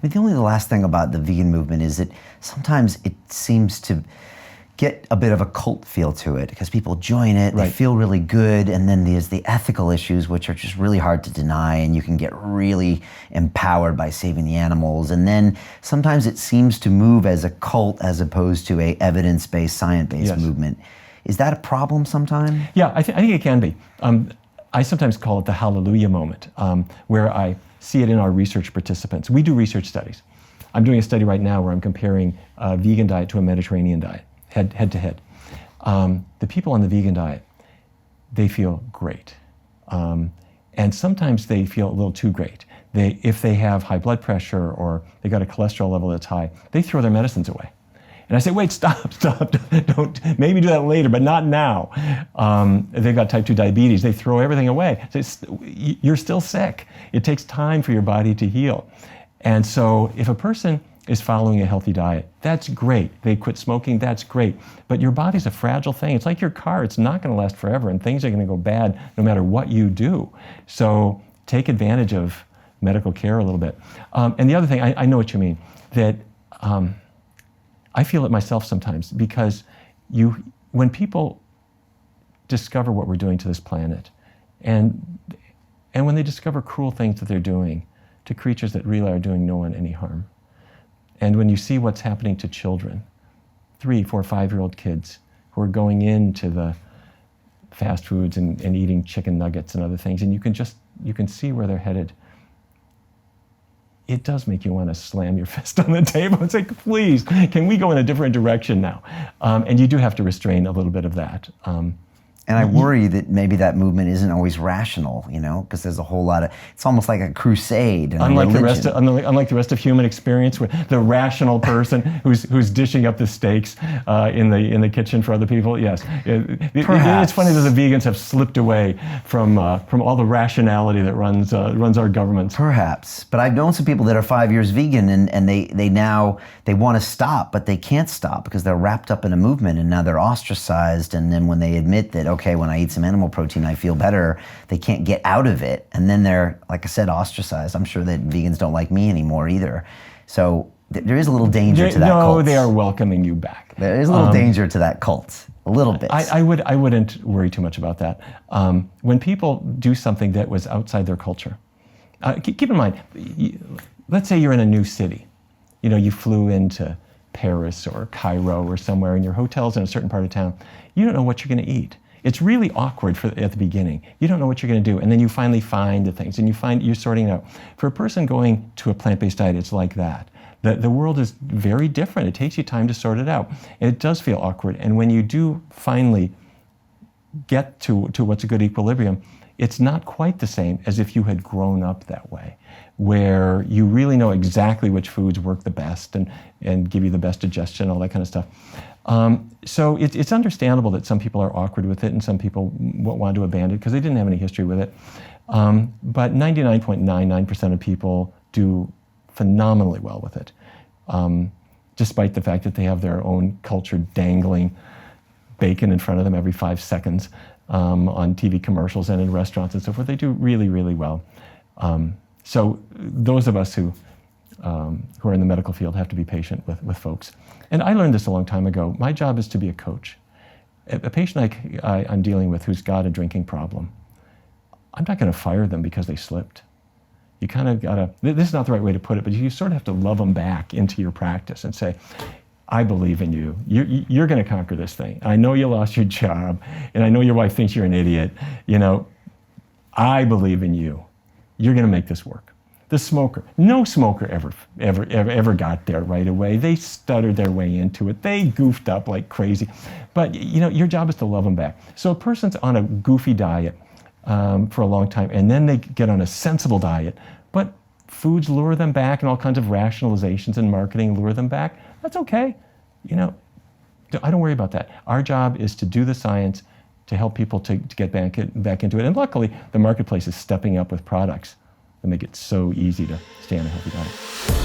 The last thing about the vegan movement is that sometimes it seems to get a bit of a cult feel to it because people join it, they feel really good, and then there's the ethical issues which are just really hard to deny, and you can get really empowered by saving the animals. And then sometimes it seems to move as a cult as opposed to a evidence-based, science-based movement. Is that a problem sometime? Yeah, I think it can be. I sometimes call it the hallelujah moment, where I see it in our research participants. We do research studies. I'm doing a study right now where I'm comparing a vegan diet to a Mediterranean diet, head to head. The people on the vegan diet, they feel great. And sometimes they feel a little too great. If they have high blood pressure or they got a cholesterol level that's high, they throw their medicines away. And I say, wait, stop, don't, maybe do that later, but not now. They've got type 2 diabetes, they throw everything away. You're still sick. It takes time for your body to heal. And so if a person is following a healthy diet, that's great. They quit smoking, that's great. But your body's a fragile thing. It's like your car, it's not gonna last forever, and things are gonna go bad no matter what you do. So take advantage of medical care a little bit. And the other thing, I know what you mean, that I feel it myself sometimes, because when people discover what we're doing to this planet, and when they discover cruel things that they're doing to creatures that really are doing no one any harm, and when you see what's happening to children, 3, 4, 5-year-old kids who are going into the fast foods and eating chicken nuggets and other things, and you can see where they're headed, it does make you want to slam your fist on the table and say, please, can we go in a different direction now? And you do have to restrain a little bit of that. And I worry that maybe that movement isn't always rational, because there's a whole lot of, it's almost like a crusade. Unlike the rest of human experience, where the rational person who's dishing up the steaks in the kitchen for other people, yes. It's funny that the vegans have slipped away from all the rationality that runs our governments. Perhaps, but I've known some people that are 5 years vegan, and they want to stop, but they can't stop because they're wrapped up in a movement, and now they're ostracized. And then when they admit that, okay, when I eat some animal protein, I feel better, they can't get out of it. And then they're, like I said, ostracized. I'm sure that vegans don't like me anymore either. So there is a little danger to that cult. No, they are welcoming you back. There is a little danger to that cult, a little bit. I wouldn't worry too much about that. When people do something that was outside their culture, keep in mind, let's say you're in a new city. You flew into Paris or Cairo or somewhere, and your hotel's in a certain part of town. You don't know what you're going to eat. It's really awkward at the beginning. You don't know what you're going to do, and then you finally find the things, and you're sorting it out. For a person going to a plant-based diet, it's like that. The world is very different. It takes you time to sort it out, and it does feel awkward. And when you do finally get to what's a good equilibrium, it's not quite the same as if you had grown up that way, where you really know exactly which foods work the best and give you the best digestion, all that kind of stuff. So it's understandable that some people are awkward with it and some people want to abandon it because they didn't have any history with it. But 99.99% of people do phenomenally well with it, despite the fact that they have their own culture dangling bacon in front of them every 5 seconds on TV commercials and in restaurants and so forth. They do really, really well. So those of us who are in the medical field have to be patient with folks. And I learned this a long time ago. My job is to be a coach. A patient I'm dealing with who's got a drinking problem, I'm not going to fire them because they slipped. You kind of got to, this is not the right way to put it, but you sort of have to love them back into your practice and say, I believe in you. You're going to conquer this thing. I know you lost your job, and I know your wife thinks you're an idiot. I believe in you. You're going to make this work. The smoker, no smoker ever got there right away. They stuttered their way into it. They goofed up like crazy. But your job is to love them back. So a person's on a goofy diet for a long time, and then they get on a sensible diet, but foods lure them back, and all kinds of rationalizations and marketing lure them back. That's okay. I don't worry about that. Our job is to do the science, to help people to get back into it. And luckily, the marketplace is stepping up with products that make it so easy to stay on a healthy diet.